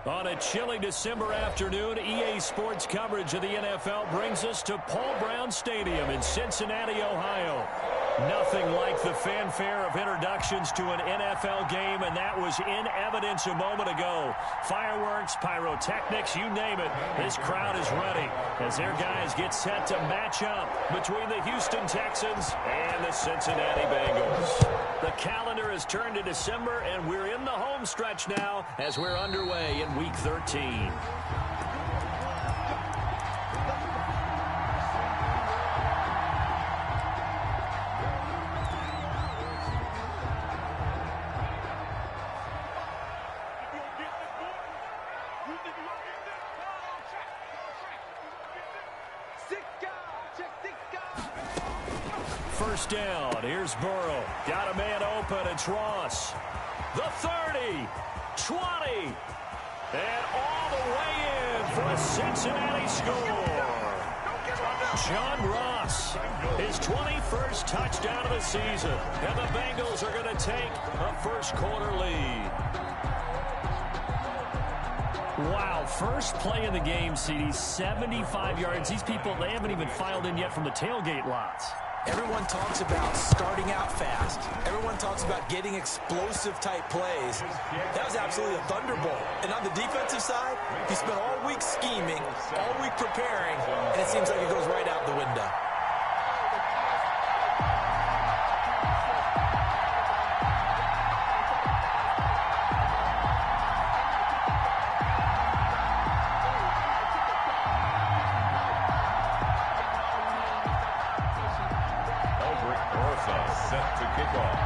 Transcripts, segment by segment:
On a chilly December afternoon, EA Sports coverage of the NFL brings us to Paul Brown Stadium in Cincinnati, Ohio. Nothing like the fanfare of introductions to an NFL game, and that was in evidence a moment ago. Fireworks, pyrotechnics, you name it. This crowd is ready as their guys get set to match up between the Houston Texans and the Cincinnati Bengals. The calendar has turned to December, and we're in the home stretch now as we're underway in Week 13. First down. Here's Burrow. Got a man open. It's Ross. The 30, 20, and all the way in for a Cincinnati score. John Ross, his 21st touchdown of the season, and the Bengals are going to take a first-quarter lead. Wow, first play of the game, CD, 75 yards. These people, they haven't even filed in yet from the tailgate lots. Everyone talks about starting out fast. Everyone talks about getting explosive-type plays. That was absolutely a thunderbolt. And on the defensive side, he spent all week scheming, all week preparing, and it seems like it goes right out the window. Set to kick off.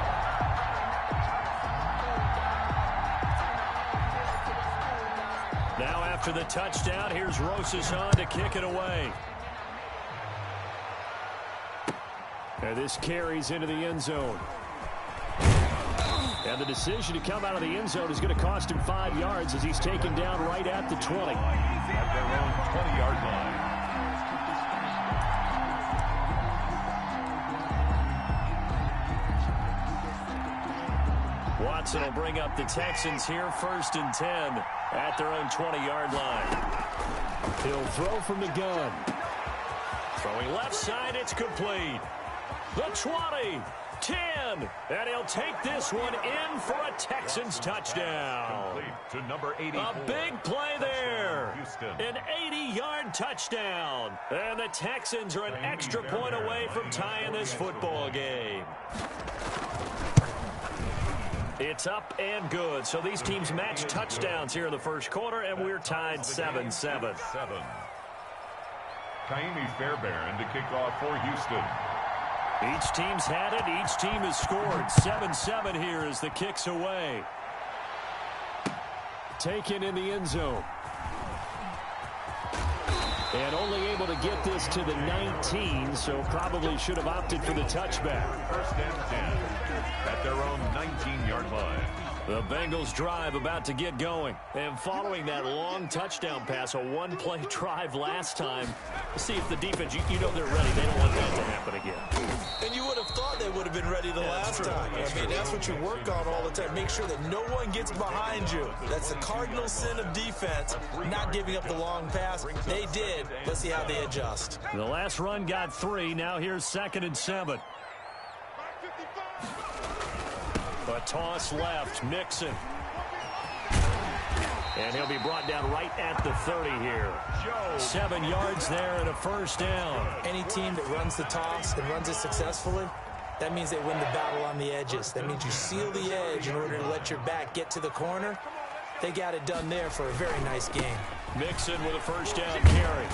Now after the touchdown, here's Rosas to kick it away. And this carries into the end zone. And the decision to come out of the end zone is going to cost him 5 yards as he's taken down right at the 20. At their own 20-yard line. Watson will bring up the Texans here, 1st and 10 at their own 20-yard line. He'll throw from the gun. Throwing left side, it's complete. The 20, 10, and he'll take this one in for a Texans touchdown. Complete to number 84. A big play there. An 80-yard touchdown. And the Texans are an extra point away from tying this football game. It's up and good. So these teams match touchdowns here in the first quarter, and we're tied 7-7. Kaimi Fairbairn to kick off for Houston. Each team's had it. Each team has scored. 7-7 here as the kick's away. Taken in the end zone. And only able to get this to the 19, so probably should have opted for the touchback. 1st and 10 at their own 19-yard line. The Bengals drive about to get going. And following that long touchdown pass, a one-play drive last time, see if the defense, you know they're ready. They don't want that to happen again. And you would have thought they would have been ready the last time. I mean, that's what you work on all the time. Make sure that no one gets behind you. That's the cardinal sin of defense, not giving up the long pass. They did. Let's see how they adjust. The last run got 3. Now here's 2nd and 7. A toss left, Mixon. And he'll be brought down right at the 30 here. 7 yards there and a first down. Any team that runs the toss and runs it successfully, that means they win the battle on the edges. That means you seal the edge in order to let your back get to the corner. They got it done there for a very nice game. Mixon with a first down carry.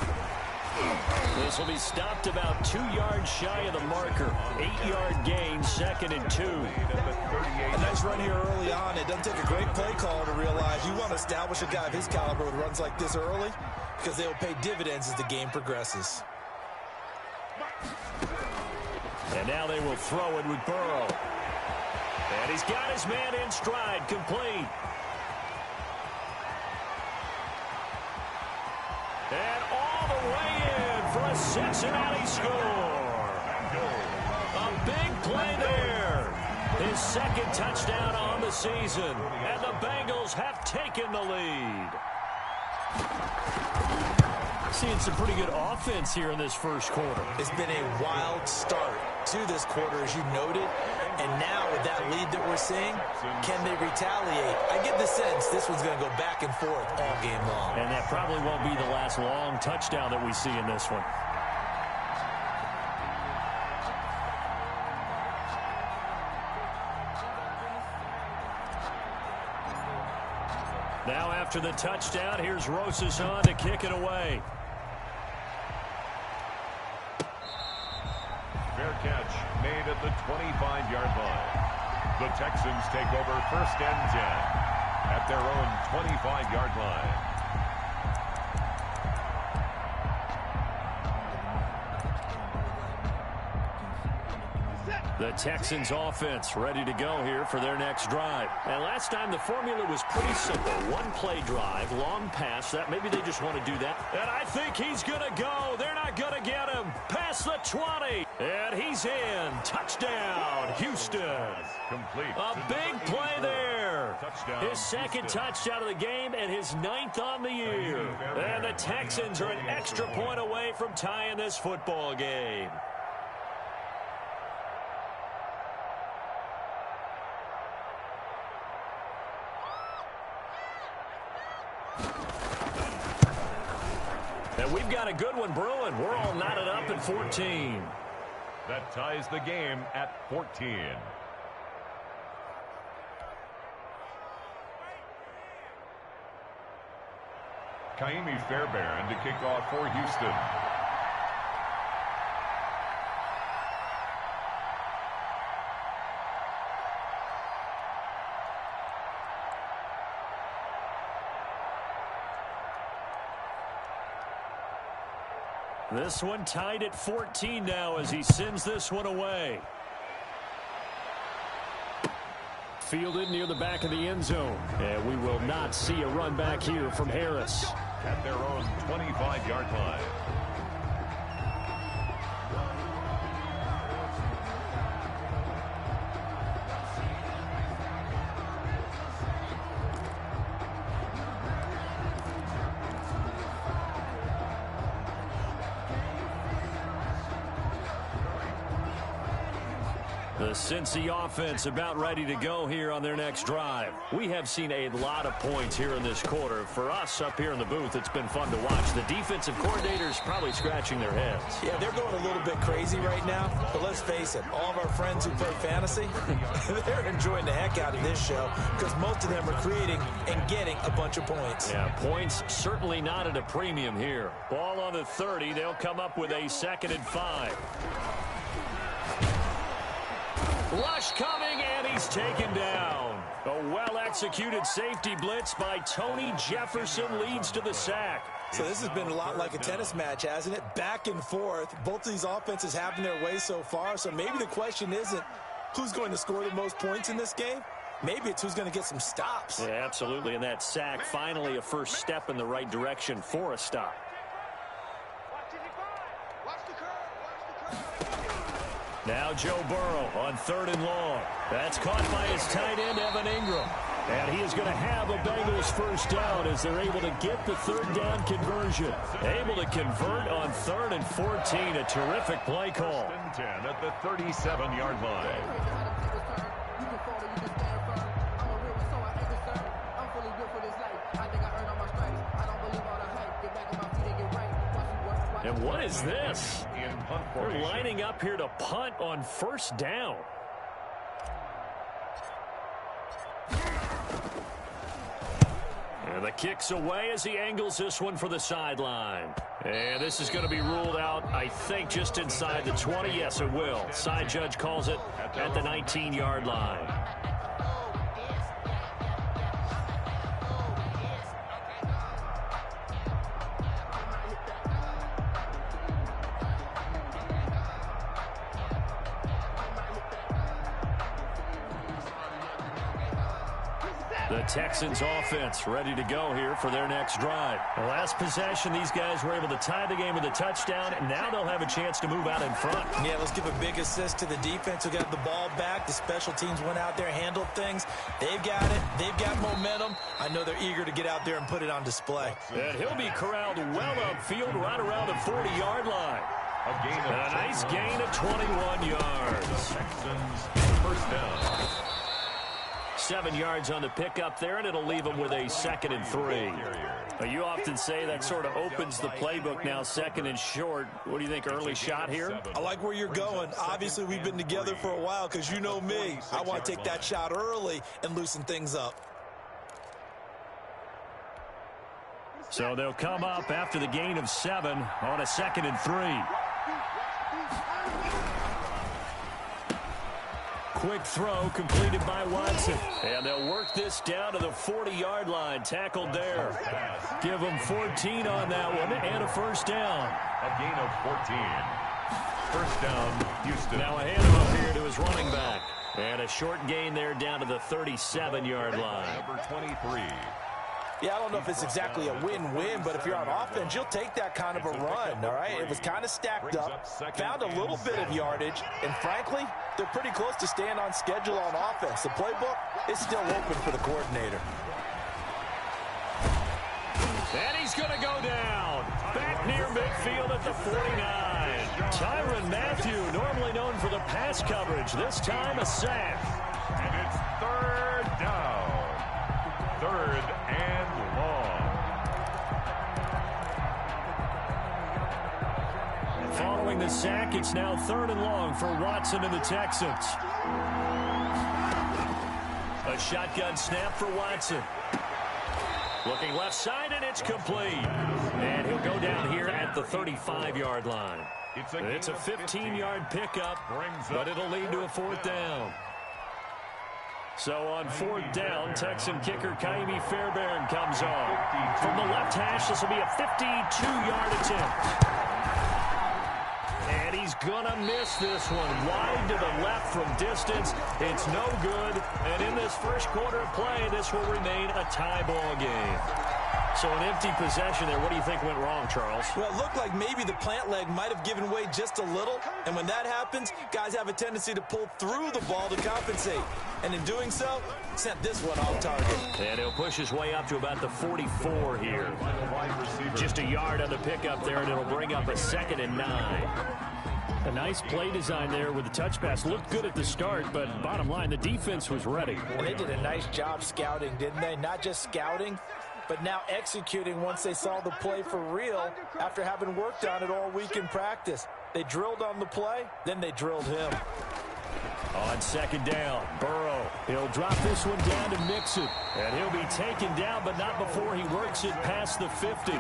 This will be stopped about 2 yards shy of the marker. 8-yard gain, 2nd and 2. A nice run here early on. It doesn't take a great play call to realize you want to establish a guy of his caliber with runs like this early because they will pay dividends as the game progresses. And now they will throw it with Burrow. And he's got his man in stride, complete. And all the way in for a Cincinnati score. A big play there. His 2nd touchdown on the season. And the Bengals have taken the lead. Seeing some pretty good offense here in this first quarter. It's been a wild start to this quarter, as you noted. And now with that lead that we're seeing, can they retaliate? I get the sense this one's going to go back and forth all game long. And that probably won't be the last long touchdown that we see in this one. Now after the touchdown, here's Rosas on to kick it away. Fair catch made at the 25-yard line. The Texans take over 1st and 10 at their own 25-yard line. The Texans offense ready to go here for their next drive. And last time the formula was pretty simple. One play drive, long pass. That maybe they just want to do that. And I think he's going to go. They're not going to get him. Past the 20. And he's in. Touchdown, Houston. Complete. A big play there. Touchdown, His second Houston. touchdown of the game and his 9th on the year. And the Texans are an extra point away from tying this football game. And we've got a good one brewing. We're all knotted up at 14. That ties the game at 14. Kaimi Fairbairn to kick off for Houston. This one tied at 14 now as he sends this one away. Fielded near the back of the end zone. And we will not see a run back here from Harris. At their own 25-yard line. The Cincy offense about ready to go here on their next drive. We have seen a lot of points here in this quarter. For us up here in the booth, it's been fun to watch. The defensive coordinators probably scratching their heads. Yeah, they're going a little bit crazy right now. But let's face it, all of our friends who play fantasy, they're enjoying the heck out of this show because most of them are creating and getting a bunch of points. Yeah, points certainly not at a premium here. Ball on the 30. They'll come up with a 2nd and 5. Rush coming, and he's taken down. A well-executed safety blitz by Tony Jefferson leads to the sack. So this has been a lot like a tennis match, hasn't it? Back and forth. Both of these offenses having their way so far. So maybe the question isn't who's going to score the most points in this game. Maybe it's who's going to get some stops. Yeah, absolutely. And that sack, finally a first step in the right direction for a stop. Now Joe Burrow on 3rd and long. That's caught by his tight end, Evan Ingram. And he is going to have a Bengals first down as they're able to get the 3rd down conversion. Able to convert on 3rd and 14. A terrific play call. 10 at the 37-yard line. And what is this? They're lining up here to punt on 1st down. And the kick's away as he angles this one for the sideline. And this is going to be ruled out, I think, just inside the 20. Yes, it will. Side judge calls it at the 19-yard line. The Texans offense ready to go here for their next drive. The last possession, these guys were able to tie the game with a touchdown, and now they'll have a chance to move out in front. Yeah, let's give a big assist to the defense who got the ball back. The special teams went out there, handled things. They've got it. They've got momentum. I know they're eager to get out there and put it on display. And he'll be corralled well upfield right around the 40-yard line. A nice gain of 21 yards. Texans first down. 7 yards on the pickup there, and it'll leave them with a 2nd and 3. You often say that sort of opens the playbook now, 2nd and short. What do you think, early shot here? I like where you're going. Obviously, we've been together for a while because you know me. I want to take that shot early and loosen things up. So they'll come up after the gain of 7 on a 2nd and 3. Quick throw completed by Watson. And they'll work this down to the 40-yard line. Tackled there. Give them 14 on that one and a first down. A gain of 14. First down, Houston. Now a handoff here to his running back. And a short gain there down to the 37-yard line. Number 23. Yeah, I don't know if it's exactly a win-win, but if you're on offense, you'll take that kind of a run, all right? It was kind of stacked up, found a little bit of yardage, and frankly, they're pretty close to staying on schedule on offense. The playbook is still open for the coordinator. And he's going to go down. Back near midfield at the 49. Tyrann Mathieu, normally known for the pass coverage, this time a sack. And it's third down. Third and long. Following the sack, it's now 3rd and long for Watson and the Texans. A shotgun snap for Watson. Looking left side, and it's complete. And he'll go down here at the 35-yard line. It's a 15-yard pickup, but it'll lead to a 4th down. So on 4th down, Texan kicker Kaimi Fairbairn comes on. From the left hash, this will be a 52-yard attempt. And he's going to miss this one. Wide to the left from distance. It's no good. And in this first quarter of play, this will remain a tie ball game. So an empty possession there. What do you think went wrong, Charles? Well, it looked like maybe the plant leg might have given way just a little. And when that happens, guys have a tendency to pull through the ball to compensate. And in doing so, sent this one off target. And he'll push his way up to about the 44 here. Just a yard on the pickup there, and it'll bring up a 2nd and 9. A nice play design there with the touch pass. Looked good at the start, but bottom line, the defense was ready. Well, they did a nice job scouting, didn't they? Not just scouting, but now executing once they saw the play for real after having worked on it all week in practice. They drilled on the play, then they drilled him. On 2nd down, Burrow. He'll drop this one down to Mixon. And he'll be taken down, but not before he works it past the 50.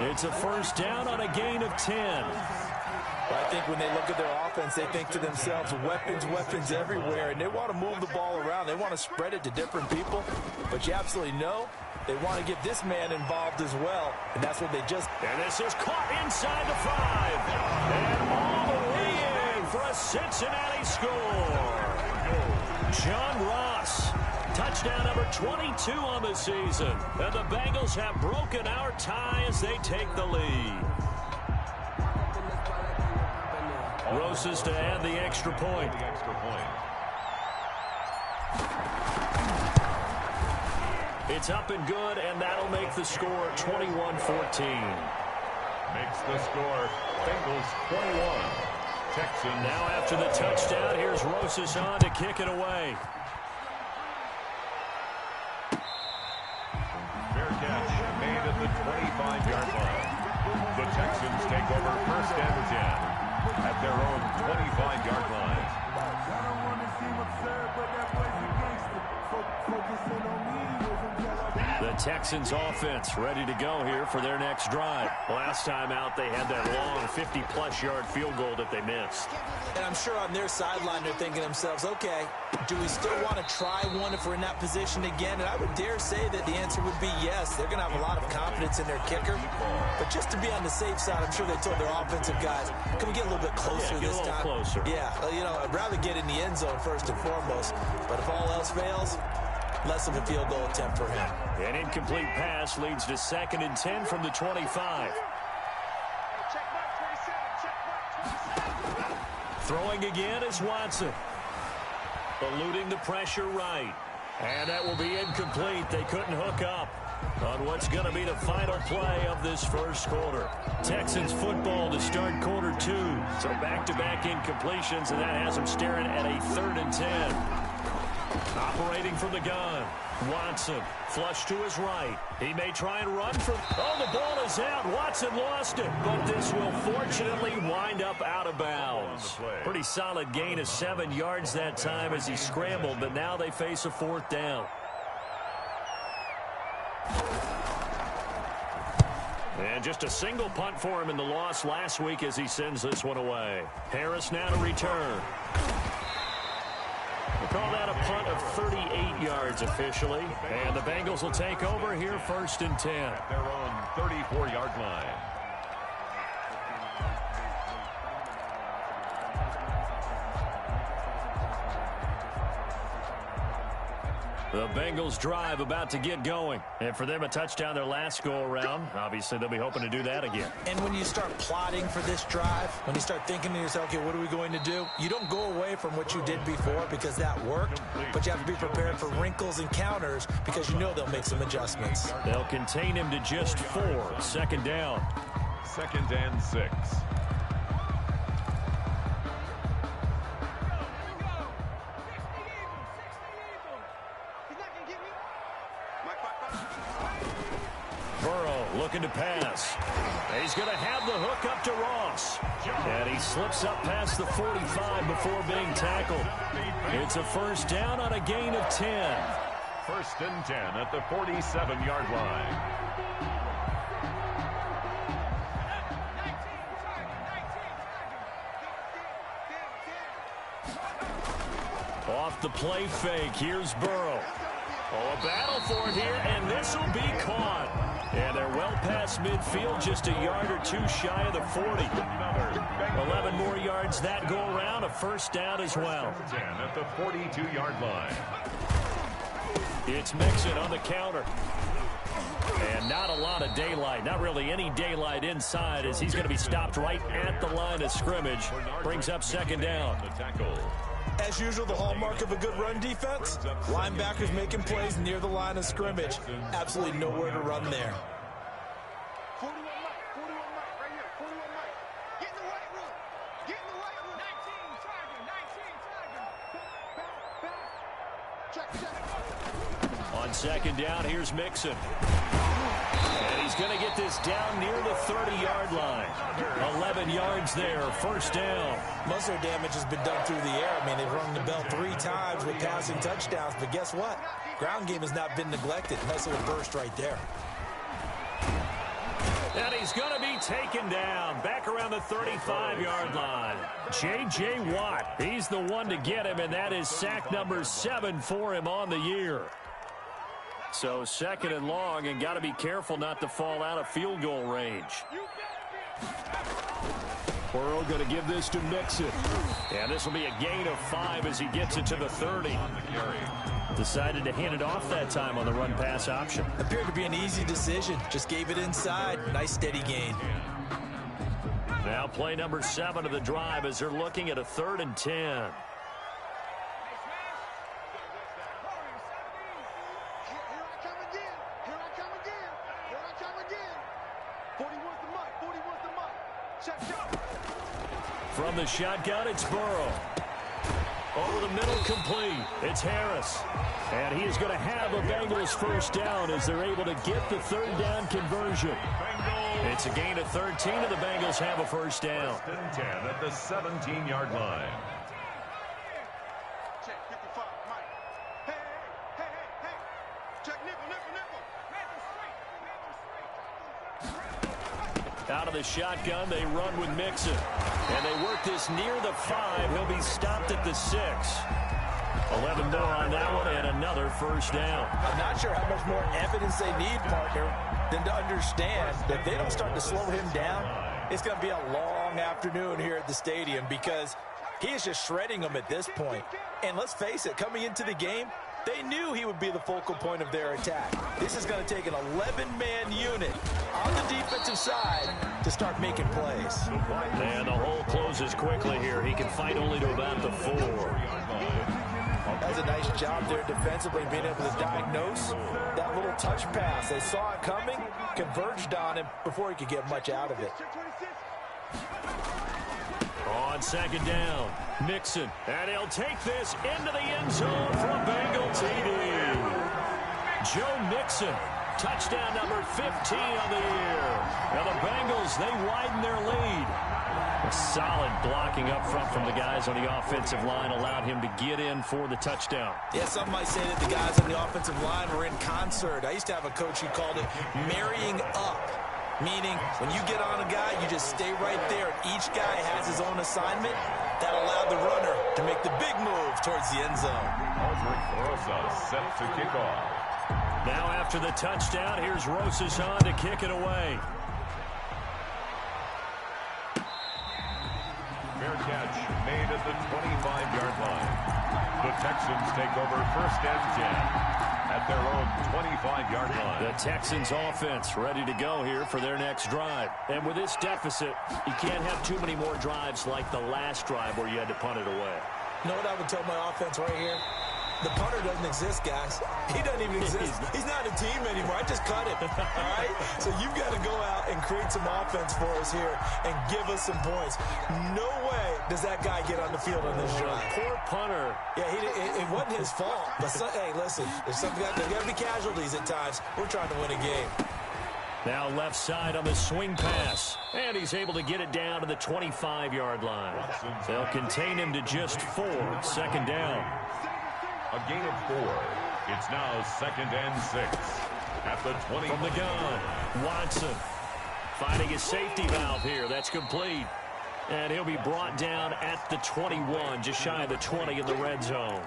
It's a first down on a gain of 10. Well, I think when they look at their offense, they think to themselves, weapons, weapons everywhere. And they want to move the ball around. They want to spread it to different people. But you absolutely know they want to get this man involved as well. And that's what they just... And this is caught inside the 5. And all the way in for a Cincinnati score. John Ross, touchdown number 22 on the season. And the Bengals have broken our tie as they take the lead. Rosas to add the extra point. It's up and good, and that'll make the score 21-14. Makes the score Bengals 21. Texans. Now after the touchdown, here's Rosas on to kick it away. Fair catch made at the 25-yard line. The Texans take over 1st and 10 at their own 25-yard line. The Texans offense ready to go here for their next drive. Last time out, they had that long 50-plus yard field goal that they missed. And I'm sure on their sideline they're thinking to themselves, okay, do we still want to try one if we're in that position again? And I would dare say that the answer would be yes. They're going to have a lot of confidence in their kicker. But just to be on the safe side, I'm sure they told their offensive guys, can we get a little bit closer this time? Closer. Yeah, you know, I'd rather get in the end zone first and foremost. But if all else fails, less of a field goal attempt for him. An incomplete pass leads to 2nd and 10 from the 25. Throwing again is Watson. Eluding the pressure right. And that will be incomplete. They couldn't hook up on what's going to be the final play of this first quarter. Texans football to start quarter 2. So back-to-back incompletions, and that has them staring at a 3rd and 10. Operating from the gun. Watson, flush to his right. He may try and run for... Oh, the ball is out. Watson lost it. But this will fortunately wind up out of bounds. Pretty solid gain of 7 yards that time as he scrambled, but now they face a 4th down. And just a single punt for him in the loss last week as he sends this one away. Harris now to return. We'll call that a punt of 38 yards officially. And the Bengals will take over here 1st and 10. At their own 34-yard line. The Bengals drive about to get going. And for them, a touchdown their last go-around. Obviously, they'll be hoping to do that again. And when you start plotting for this drive, when you start thinking to yourself, okay, what are we going to do? You don't go away from what you did before because that worked, but you have to be prepared for wrinkles and counters because you know they'll make some adjustments. They'll contain him to just 4. 2nd down. 2nd and 6. Looking to pass. He's going to have the hook up to Ross. And he slips up past the 45 before being tackled. It's a 1st down on a gain of 10. 1st and 10 at the 47-yard line. Off the play fake. Here's Burrow. Oh, a battle for it here, and this will be caught. And they're well past midfield, just a yard or 2 shy of the 40. 11 more yards that go around, a 1st down as well. 10 at the 42-yard line. It's Mixon on the counter. And not a lot of daylight, not really any daylight inside as he's going to be stopped right at the line of scrimmage. Brings up 2nd down. As usual, the hallmark of a good run defense, linebackers making plays near the line of scrimmage. Absolutely nowhere to run there. 41 Mike, 41 Mike, right here, 41 Mike. Get in the right room. Get in the right room. 19 target, 19 target. Check. On 2nd down, here's Mixon. And he's going to get this down near the 30-yard line. 11 yards there, 1st down. Most of their damage has been done through the air. I mean, they've rung the bell 3 times with passing touchdowns, but guess what? Ground game has not been neglected. Nice little burst right there. And he's going to be taken down back around the 35-yard line. J.J. Watt, he's the one to get him, and that is sack number 7 for him on the year. So 2nd and long, and got to be careful not to fall out of field goal range. Burrow going to give this to Mixon. And this will be a gain of 5 as he gets it to the 30. Decided to hand it off that time on the run-pass option. Appeared to be an easy decision. Just gave it inside. Nice steady gain. Now play number 7 of the drive as they're looking at a 3rd and 10. From the shotgun, it's Burrow. Over the middle, complete. It's Harris. And he is going to have a Bengals 1st down as they're able to get the 3rd down conversion. It's a gain of 13, and the Bengals have a 1st down. 1st and 10 at the 17-yard line. Check 55, Mike. Hey. Check nipple. Out of the shotgun, they run with Mixon. And they work this near the 5. He'll be stopped at the 6. 11 more on that one, and another 1st down. I'm not sure how much more evidence they need, partner, than to understand that if they don't start to slow him down, it's going to be a long afternoon here at the stadium because he is just shredding them at this point. And let's face it, coming into the game, They knew he would be the focal point of their attack. This is going to take an 11-man unit on the defensive side to start making plays. And the hole closes quickly here. He can fight only to about the 4. That's a nice job there defensively, being able to diagnose that little touch pass. They saw it coming, converged on him before he could get much out of it. On second down, Mixon, and he'll take this into the end zone for a Bengal TD. Joe Mixon, touchdown number 15 on the year. Now the Bengals, they widen their lead. A solid blocking up front from the guys on the offensive line allowed him to get in for the touchdown. Yeah, some might say that the guys on the offensive line were in concert. I used to have a coach who called it marrying up, meaning when you get on a guy, you just stay right there. Each guy has his own assignment. That allowed the runner to make the big move towards the end zone. Rosas set to kick off. Now after the touchdown, here's Rosas on to kick it away. Fair catch made at the 25-yard line. The Texans take over first and 10 at their own 25-yard line. The Texans offense ready to go here for their next drive. And with this deficit, you can't have too many more drives like the last drive where you had to punt it away. You know what I would tell my offense right here? The punter doesn't exist, guys. He doesn't even exist. He's not a team anymore. I just cut him, all right? So you've got to go out and create some offense for us here and give us some points. No way does that guy get on the field on this drive. Poor punter. Yeah, it wasn't his fault. But, hey, listen, there's got to be casualties at times. We're trying to win a game. Now left side on the swing pass. And he's able to get it down to the 25-yard line. They'll contain him to just 4. Second down. A gain of 4. It's now second and 6 at the 20. From the gun, Watson finding his safety valve here. That's complete. And he'll be brought down at the 21, just shy of the 20 in the red zone.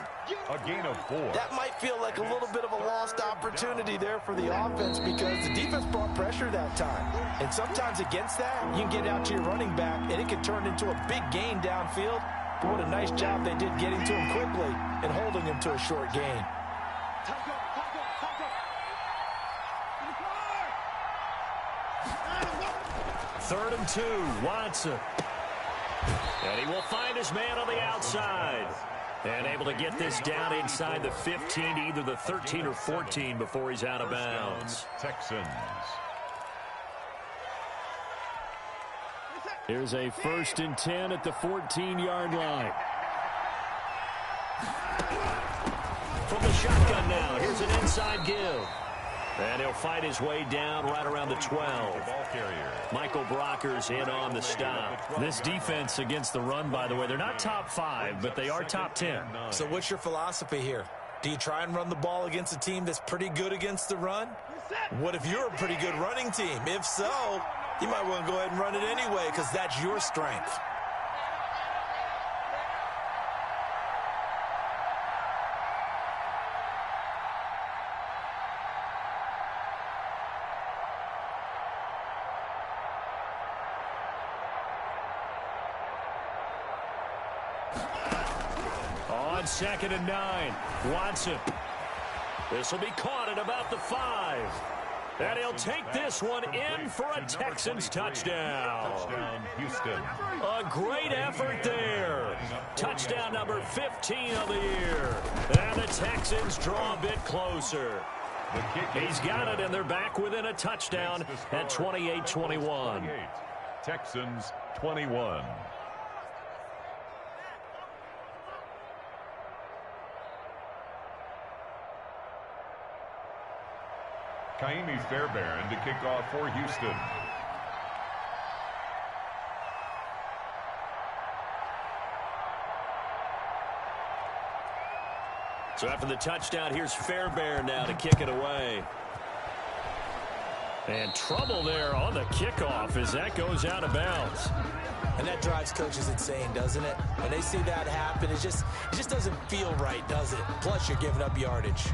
A gain of 4. That might feel like a little bit of a lost opportunity there for the offense because the defense brought pressure that time. And sometimes against that, you can get out to your running back, and it can turn into a big gain downfield. But what a nice job they did getting to him quickly and holding him to a short gain. Third and 2, Watson. And he will find his man on the outside. And able to get this down inside the 15 to either the 13 or 14 before he's out of bounds. Texans. Here's a 1st and 10 at the 14-yard line. From the shotgun now, here's an inside give. And he'll fight his way down right around the 12. Michael Brocker's in on the stop. This defense against the run, by the way, they're not top 5, but they are top 10. So what's your philosophy here? Do you try and run the ball against a team that's pretty good against the run? What if you're a pretty good running team? If so, you might want to go ahead and run it anyway because that's your strength. On 2nd and 9, Watson. This will be caught at about the 5. And he'll take this one in for a Texans touchdown. Touchdown, Houston. A great effort there. Touchdown number 15 of the year. And the Texans draw a bit closer. He's got it, and they're back within a touchdown at 28-21. Texans 21. Kaimi Fairbairn to kick off for Houston. So after the touchdown, here's Fairbairn now to kick it away. And trouble there on the kickoff as that goes out of bounds. And that drives coaches insane, doesn't it? When they see that happen, it just doesn't feel right, does it? Plus, you're giving up yardage.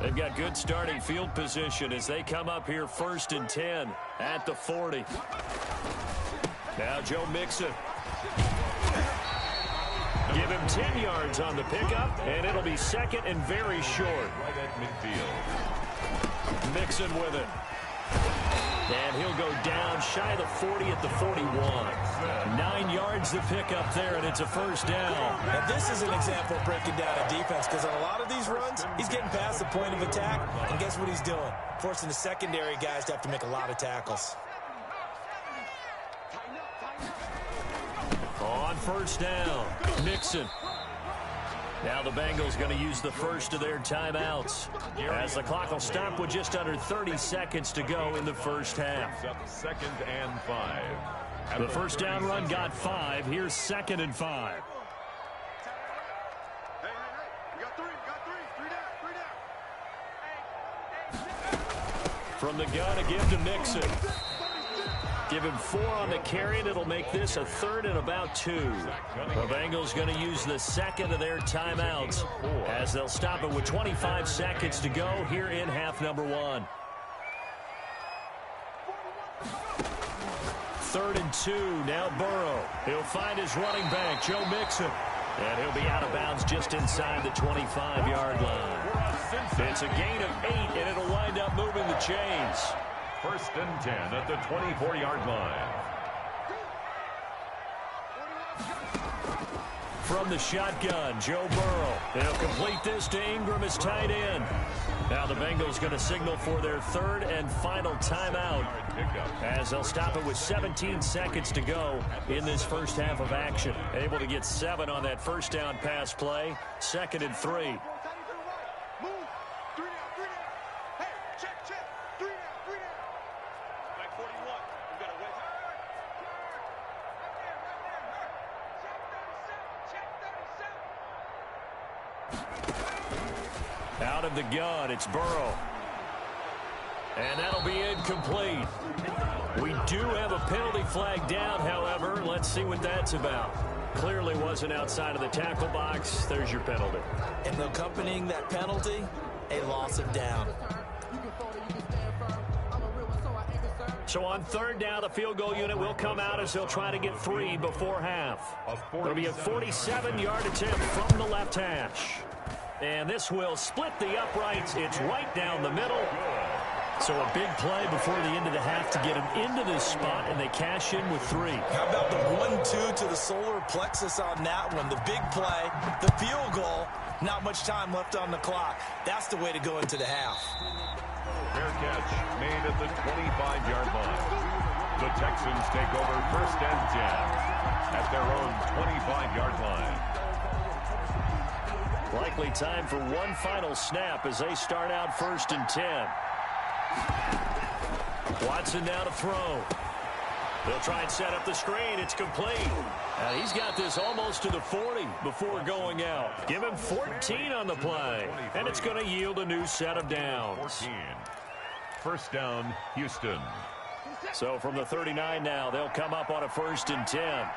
They've got good starting field position as they come up here 1st and 10 at the 40. Now Joe Mixon. Give him 10 yards on the pickup, and it'll be second and very short. Right at midfield. Mixon with it. And he'll go down shy of the 40 at the 41. 9 yards to pick up there, and it's a first down. Now this is an example of breaking down a defense, because on a lot of these runs, he's getting past the point of attack, and guess what he's doing? Forcing the secondary guys to have to make a lot of tackles. On first down, Mixon. Now the Bengals going to use the first of their timeouts, as the clock will stop with just under 30 seconds to go in the first half. Second and 5. The first down run got 5. Here's second and 5. Hey, we got three. Three down. From the gun, a give to Mixon. Give him 4 on the carry, and it'll make this a third and about 2. The Bengals going to use the second of their timeouts, as they'll stop it with 25 seconds to go here in half number 1. 3rd and 2. Now Burrow. He'll find his running back, Joe Mixon. And he'll be out of bounds just inside the 25-yard line. It's a gain of 8, and it'll wind up moving the chains. 1st and 10 at the 24-yard line. From the shotgun, Joe Burrow. They'll complete this to Ingram as tight end. Now the Bengals going to signal for their 3rd and final timeout, as they'll stop it with 17 seconds to go in this first half of action. Able to get 7 on that first down pass play. 2nd and 3. Out of the gun, it's Burrow. And that'll be incomplete. We do have a penalty flag down, however. Let's see what that's about. Clearly wasn't outside of the tackle box. There's your penalty. And accompanying that penalty, a loss of down. So on 3rd down, the field goal unit will come out as they'll try to get 3 before half. It'll be a 47-yard attempt from the left hash. And this will split the uprights. It's right down the middle. So a big play before the end of the half to get them into this spot, and they cash in with 3. How about the 1-2 to the solar plexus on that one? The big play, the field goal, not much time left on the clock. That's the way to go into the half. Fair catch made at the 25-yard line. The Texans take over 1st and 10 at their own 25-yard line. Likely time for one final snap as they start out 1st and 10. Watson now to throw. They'll try and set up the screen. It's complete. He's got this almost to the 40 before going out. Give him 14 on the play, and it's going to yield a new set of downs. 14. First down, Houston. So from the 39 now, they'll come up on a 1st and 10.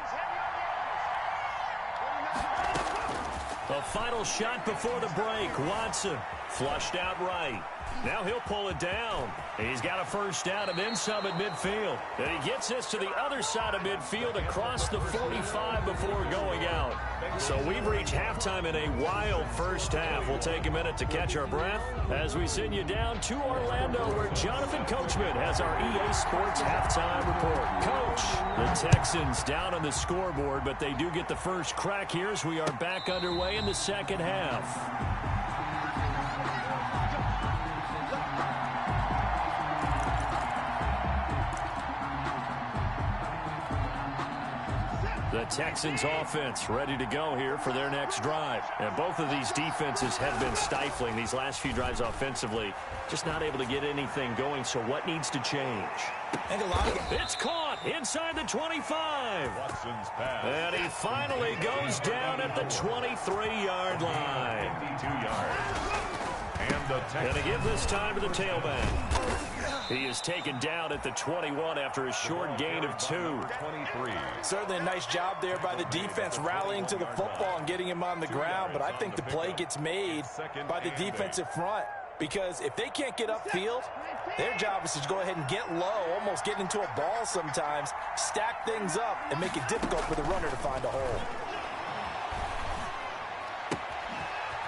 The final shot before the break. Watson flushed out right. Now he'll pull it down. He's got a first down and then some at midfield. And he gets this to the other side of midfield across the 45 before going out. So we've reached halftime in a wild first half. We'll take a minute to catch our breath as we send you down to Orlando, where Jonathan Coachman has our EA Sports halftime report. Coach, the Texans down on the scoreboard, but they do get the first crack here as we are back underway in the second half. The Texans offense ready to go here for their next drive. And both of these defenses have been stifling these last few drives offensively. Just not able to get anything going, so what needs to change? It's caught inside the 25. Watson's pass. And he finally goes down at the 23-yard line. 52 yards. And the Texans. Going to give this time to the tailback. He is taken down at the 21 after a short gain of 2. 23. Certainly a nice job there by the defense rallying to the football and getting him on the ground, but I think the play gets made by the defensive front. Because if they can't get upfield, their job is to go ahead and get low, almost get into a ball sometimes, stack things up, and make it difficult for the runner to find a hole.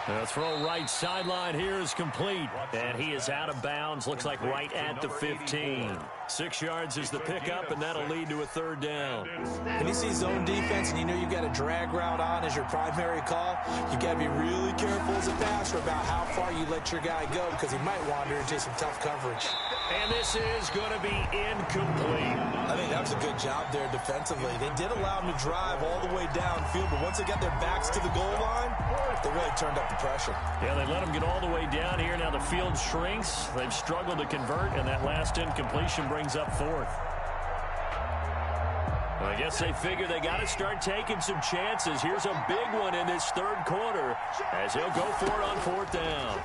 The throw right sideline here is complete. And he is out of bounds. Looks like right at the 15. 6 yards is the pickup, and that'll lead to a third down. When you see zone defense and you know you've got a drag route on as your primary call, you've got to be really careful as a passer about how far you let your guy go because he might wander into some tough coverage. And this is going to be incomplete. I think that was a good job there defensively. They did allow him to drive all the way downfield, but once they got their backs to the goal line, they really turned up the pressure. Yeah, they let him get all the way down here. Now the field shrinks. They've struggled to convert, and that last incompletion brings up fourth. Well, I guess they figure they got to start taking some chances. Here's a big one in this third quarter as he'll go for it on fourth down.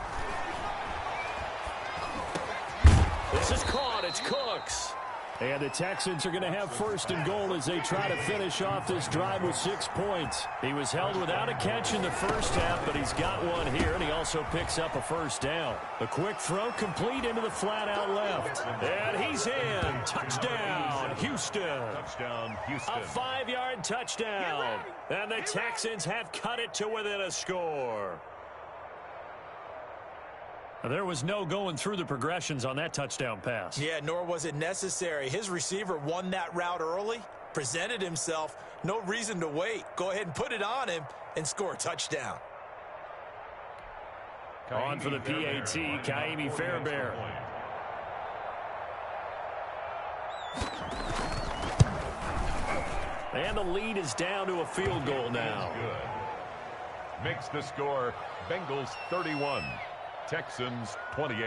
This is caught. It's Cooks. And the Texans are going to have first and goal as they try to finish off this drive with 6 points. He was held without a catch in the first half, but he's got one here, and he also picks up a first down. A quick throw complete into the flat out left. And he's in. Touchdown, Houston. Touchdown, Houston. A 5-yard touchdown. And the Texans have cut it to within a score. There was no going through the progressions on that touchdown pass. Yeah, nor was it necessary. His receiver won that route early, presented himself. No reason to wait. Go ahead and put it on him and score a touchdown. On for the PAT, Kaimi Fairbairn. And the lead is down to a field goal now. Good. Makes the score Bengals 31. Texans 28.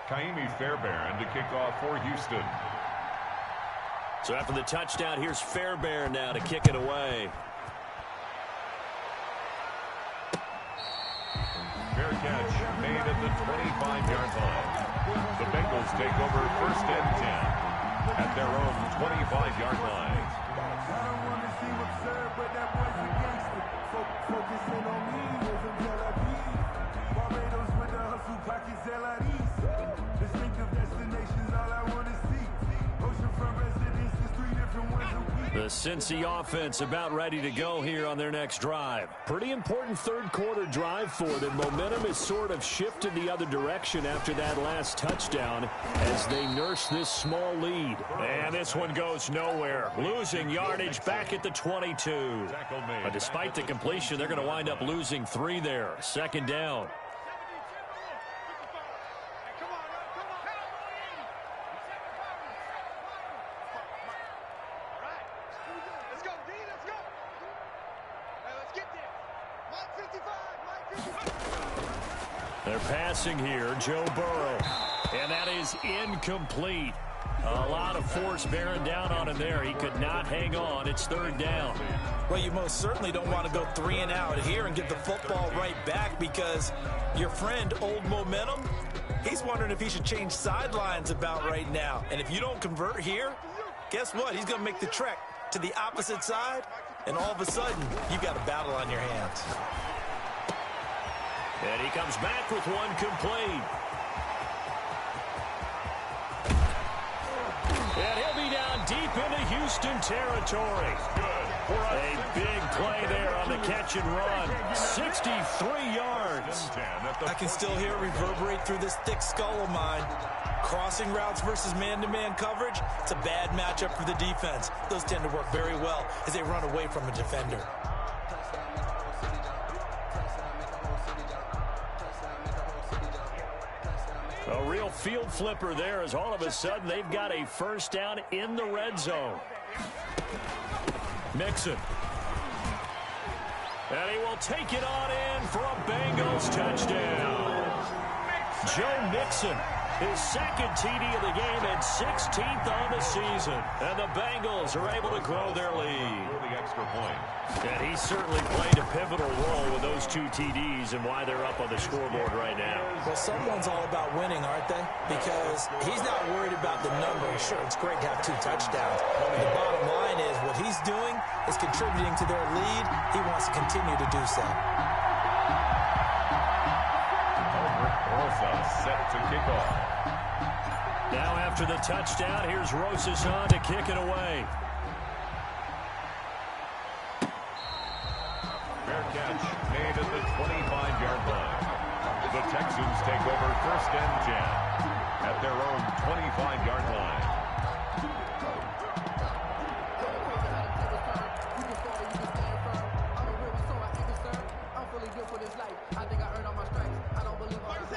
Kaimi Fairbairn to kick off for Houston. So after the touchdown, here's Fairbairn now to kick it away. Fair catch made at the 25-yard line. The Bengals take over first and 10 at their own 25-yard line. I don't want to seem absurd, but that boy's a gangster. Focusing on me, live in Tel Aviv. Barbados with the hustle, pockets LIDs. Distinctive destinations, all I want to see. Oceanfront residences, 3 different ones a week. The Cincy offense about ready to go here on their next drive. Pretty important third quarter drive for them. Momentum is sort of shifted the other direction after that last touchdown as they nurse this small lead. And this one goes nowhere. Losing yardage back at the 22. But despite the completion, they're going to wind up losing 3 there. Second down. They're passing here, Joe Burrow. And that is incomplete. A lot of force bearing down on him there. He could not hang on. It's third down. Well, you most certainly don't want to go 3 and out here and get the football right back because your friend, Old Momentum, he's wondering if he should change sidelines about right now. And if you don't convert here, guess what? He's going to make the trek to the opposite side, and all of a sudden, you've got a battle on your hands. And he comes back with one complete. And he'll be down deep into Houston territory. A big play there on the catch and run. 63 yards. I can still hear it reverberate through this thick skull of mine. Crossing routes versus man-to-man coverage, it's a bad matchup for the defense. Those tend to work very well as they run away from a defender. A real field flipper there as all of a sudden they've got a first down in the red zone. Mixon. And he will take it on in for a Bengals touchdown. Joe Mixon, his second TD of the game and 16th on the season. And the Bengals are able to grow their lead. The extra point. And he certainly played a pivotal role with those 2 TDs and why they're up on the scoreboard right now. Well, someone's all about winning, aren't they? Because he's not worried about the numbers. Sure, it's great to have 2 touchdowns. But the bottom line is what he's doing is contributing to their lead. He wants to continue to do so. set to kick off. Now after the touchdown, here's Rosas on to kick it away. Fair catch made at the 25-yard line. The Texans take over 1st and 10 at their own 25-yard line.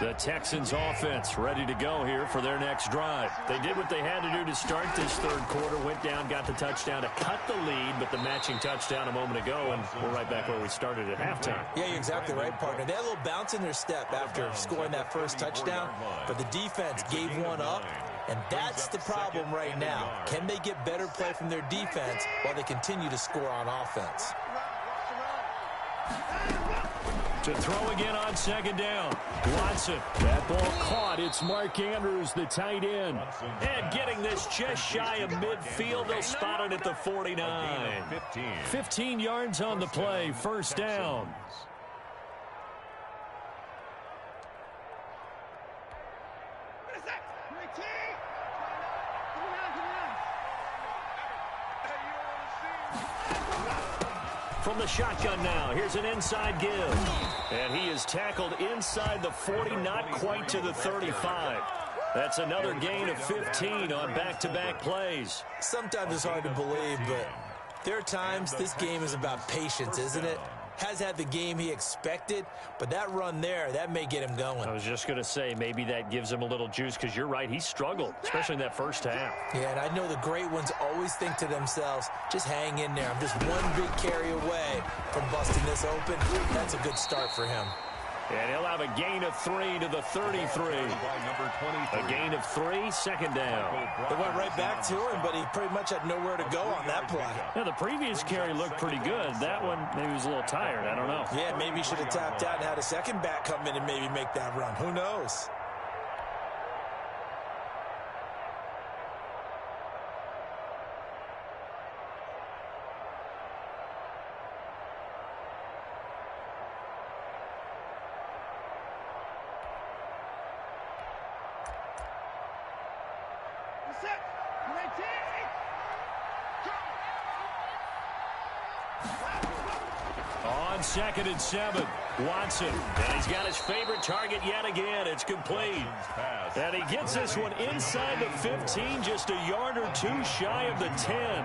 The Texans offense ready to go here for their next drive. They did what they had to do to start this third quarter, went down, got the touchdown to cut the lead, but the matching touchdown a moment ago, and we're right back where we started at halftime. Yeah, you're exactly right, partner. They had a little bounce in their step after scoring that first touchdown, but the defense gave one up, and that's the problem right now. Can they get better play from their defense while they continue to score on offense? To throw again on 2nd down. Watson. That ball caught. It's Mark Andrews, the tight end. And getting this just shy of midfield. They'll spot it at the 49. 15 yards on the play. 1st down. From the shotgun now, here's an inside give. And he is tackled inside the 40, not quite to the 35. That's another gain of 15 on back-to-back plays. Sometimes it's hard to believe, but there are times this game is about patience, isn't it? Has had the game he expected, but that run there, that may get him going. I was just going to say, maybe that gives him a little juice, because you're right, he struggled, especially in that first half. Yeah, and I know the great ones always think to themselves, just hang in there. I'm just one big carry away from busting this open. That's a good start for him. And he'll have a gain of 3 to the 33. A gain of 3, 2nd down. It went right back to him, but he pretty much had nowhere to go on that play. Yeah, the previous carry looked pretty good. That one, maybe he was a little tired. I don't know. Yeah, maybe he should have tapped out and had a second back come in and maybe make that run. Who knows? On 2nd and 7, Watson. And he's got his favorite target yet again. It's complete. And he gets this one inside the 15, just a yard or two shy of the 10.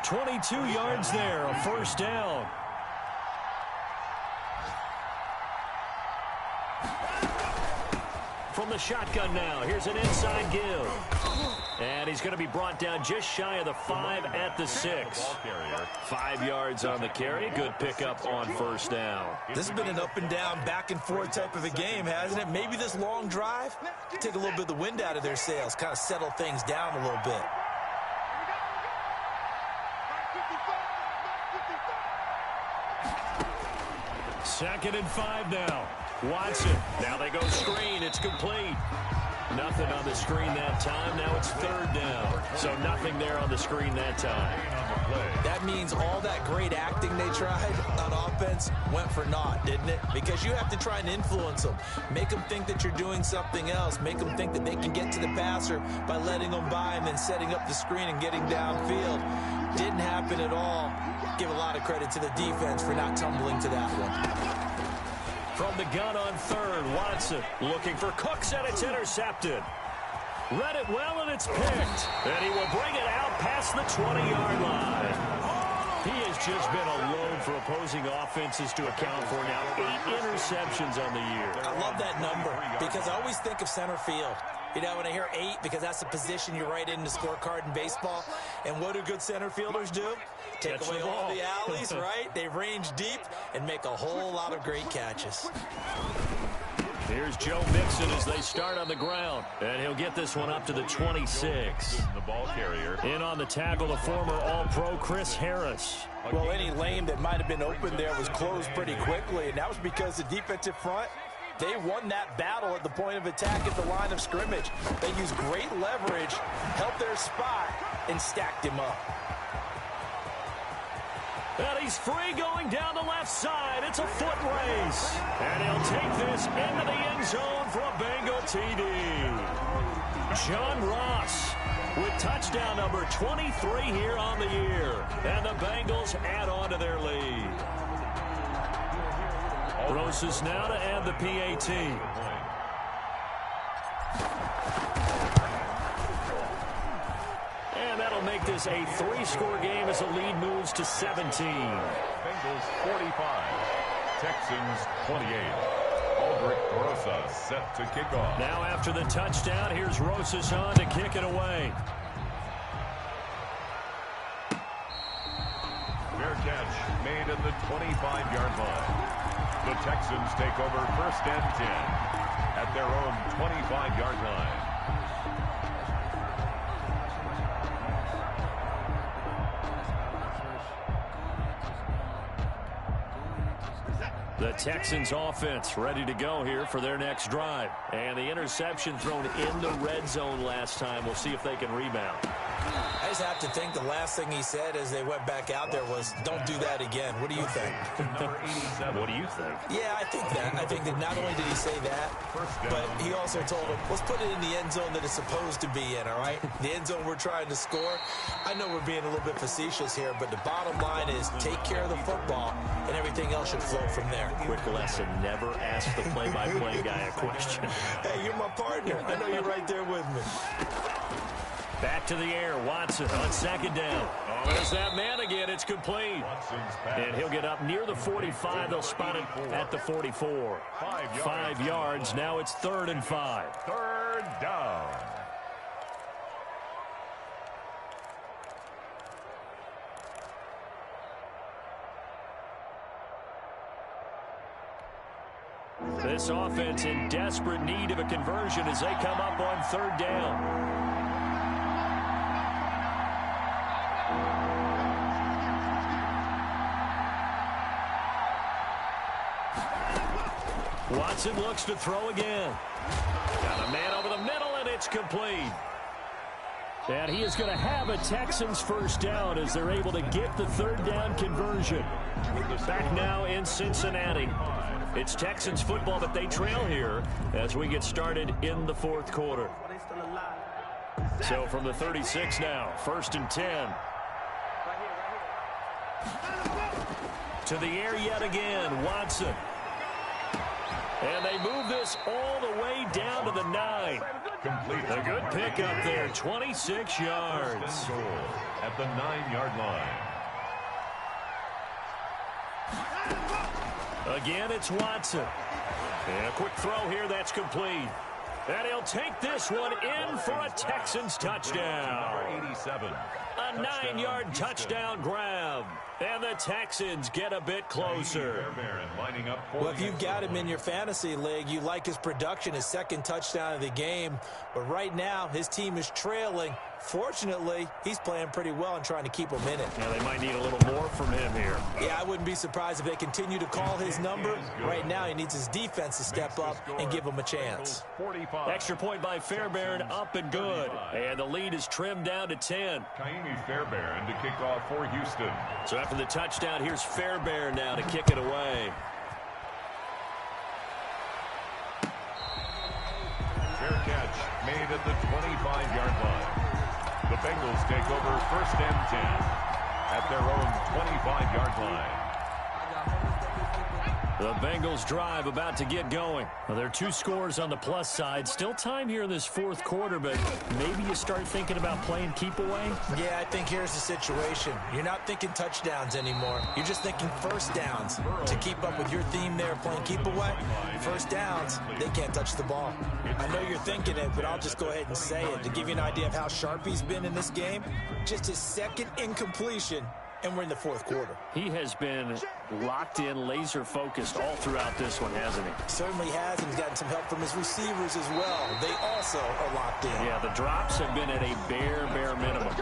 22 yards there, a 1st down. From the shotgun now, here's an inside give. And he's going to be brought down just shy of the 5 at the 6. 5 yards on the carry. Good pickup on 1st down. This has been an up and down, back and forth type of a game, hasn't it? Maybe this long drive take a little bit of the wind out of their sails, kind of settle things down a little bit. Second and 5 now. Watson. Now they go screen. It's complete. Nothing on the screen that time. Now it's 3rd down. So nothing there on the screen that time. That means all that great acting they tried on offense went for naught, didn't it? Because you have to try and influence them. Make them think that you're doing something else. Make them think that they can get to the passer by letting them by and then setting up the screen and getting downfield. Didn't happen at all. Give a lot of credit to the defense for not tumbling to that one. From the gun on 3rd, Watson looking for Cooks, and it's intercepted. Read it well, and it's picked. And he will bring it out past the 20-yard line. He has just been a load for opposing offenses to account for now. 8 interceptions on the year. I love that number because I always think of center field. You know, when I hear 8, because that's the position you write in the scorecard in baseball. And what do good center fielders do? Take away all the alleys, right? They range deep and make a whole lot of great catches. Here's Joe Mixon as they start on the ground. And he'll get this one up to the 26. The ball carrier. In on the tackle, the former All-Pro Chris Harris. Well, any lane that might have been open there was closed pretty quickly, and that was because the defensive front, they won that battle at the point of attack at the line of scrimmage. They used great leverage, held their spot, and stacked him up. And he's free going down the left side. It's a foot race. And he'll take this into the end zone for a Bengal TD. John Ross with touchdown number 23 here on the year. And the Bengals add on to their lead. Roses now to add the PAT. And that'll make this a 3-score game as the lead moves to 17. Bengals 45, Texans 28. Aldrich Rosas set to kick off. Now after the touchdown, here's Rosas on to kick it away. Fair catch made at the 25-yard line. The Texans take over first and 10 at their own 25-yard line. The Texans offense ready to go here for their next drive. And the interception thrown in the red zone last time. We'll see if they can rebound. I just have to think the last thing he said as they went back out there was, don't do that again. What do you think? What do you think? Yeah, I think that. I think that not only did he say that, but he also told him, let's put it in the end zone that it's supposed to be in, all right? The end zone we're trying to score. I know we're being a little bit facetious here, but the bottom line is take care of the football, and everything else should flow from there. Quick lesson, never ask the play-by-play guy a question. Hey, you're my partner. I know you're right there with me. Back to the air, Watson on second down. Oh, there's that man again. It's complete. And he'll get up near the 45. They'll spot it at the 44. 5 yards. Now it's 3rd and 5. Third down. This offense in desperate need of a conversion as they come up on 3rd down. Watson looks to throw again. Got a man over the middle, and it's complete. And he is going to have a Texans first down as they're able to get the 3rd down conversion. Back now in Cincinnati. It's Texans football, but they trail here as we get started in the 4th quarter. So from the 36 now, 1st and 10. To the air yet again, Watson. And they move this all the way down to the 9. Complete. A good pickup there, 26 yards. At the 9-yard line. Again, it's Watson. And a quick throw here, that's complete. And he'll take this one in for a Texans touchdown. Number 87. A 9-yard touchdown grab. And the Texans get a bit closer. Well, if you've got him in your fantasy league, you like his production, his 2nd touchdown of the game. But right now, his team is trailing. Fortunately, he's playing pretty well and trying to keep him in it. Yeah, they might need a little more from him here. Yeah, I wouldn't be surprised if they continue to call his number. Right now, he needs his defense to step up and give him a chance. Extra point by Fairbairn, up and good. And the lead is trimmed down to 10. Kaimi Fairbairn to kick off for Houston. So after the touchdown, here's Fairbairn now to kick it away. Fair catch made at the 25-yard line. The Bengals take over 1st and 10 at their own 25-yard line. The Bengals drive about to get going. Well, there are 2 scores on the plus side. Still time here in this 4th quarter, but maybe you start thinking about playing keep away? Yeah, I think here's the situation. You're not thinking touchdowns anymore. You're just thinking first downs. To keep up with your theme there, playing keep away, first downs, they can't touch the ball. I know you're thinking it, but I'll just go ahead and say it. To give you an idea of how sharp he's been in this game, just his 2nd incompletion, and we're in the 4th quarter. He has been locked in, laser focused all throughout this one, hasn't he? Certainly has, and he's gotten some help from his receivers as well. They also are locked in. Yeah, the drops have been at a bare minimum.